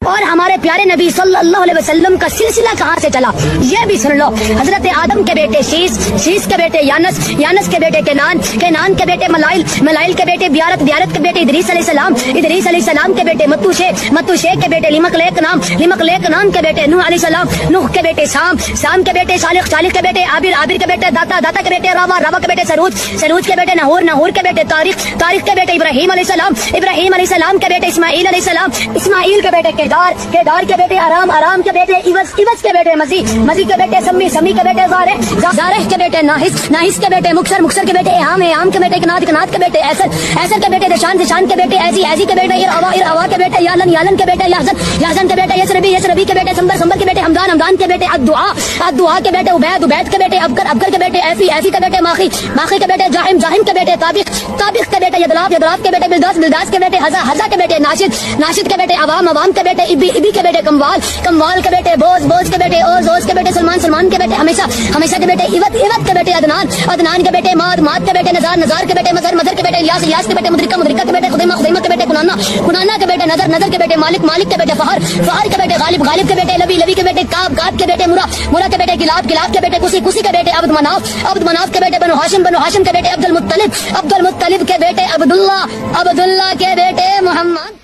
اور ہمارے پیارے نبی صلی اللہ علیہ وسلم کا سلسلہ کہاں سے چلا یہ بھی سن لو. حضرت آدم کے بیٹے شیس کے بیٹے یانس کے بیٹے کینان کے بیٹے ملائل کے بیٹے بیارت کے بیٹے ادریس علیہ السلام کے بیٹے متو شیخ کے بیٹے لمک لیک نام کے بیٹے نوح علیہ السلام، نوح کے بیٹے سام کے بیٹے صالح کے بیٹے عابر کے بیٹے داتا کے بیٹے راوا کے بیٹے سروج کے بیٹے نہور کے بیٹے تاریخ کے بیٹے ابراہیم علیہ السلام کے بیٹے اسماعیل کے بیٹے کیدار کے بیٹے ارام کے بیٹے ایوس کے بیٹے مزی کے بیٹے سمی کے بیٹے زارح کے بیٹے ناحس کے بیٹے مکسر کے بیٹے اہام کے بیٹے کنات کے بیٹے ایسر کے بیٹے دشان کے بیٹے ایزی کے بیٹے اروا کے بیٹے یالن کے بیٹے یازن کے بیٹے یسربی کے بیٹے سمبر کے بیٹے حمدان کے بیٹے ادعا کے بیٹے عبید کے بیٹے ابکر کے بیٹے ایفی کے بیٹے ماخی کے بیٹے جاہم کے بیٹے طابق کے بیٹے یدلاف کے بیٹے بلداس کے بیٹے حزا کے بیٹے ناشد کے بیٹے عوام کے بیٹے ابی کے بیٹے کموال کے بیٹے بوز کے بیٹے اوز کے بیٹے سلمان کے بیٹے ہمیشہ کے بیٹے ایوت کے بیٹے عدنان کے بیٹے ماد کے بیٹے نزار کے بیٹے مظہر کے بیٹے الیاس کے بیٹے مدرکہ کے بیٹے خدیمہ کے بیٹے کنانا کے بیٹے نظر کے بیٹے مالک کے بیٹے فہر کے بیٹے غالب کے بیٹے لبی کے بیٹے کاب کے بیٹے مرا کے بیٹے گلاب کے بیٹے کسی کے بیٹے عبد مناف کے بیٹے بنو ہاشم کے بیٹے عبد المطلب کے بیٹے عبداللہ کے بیٹے محمد.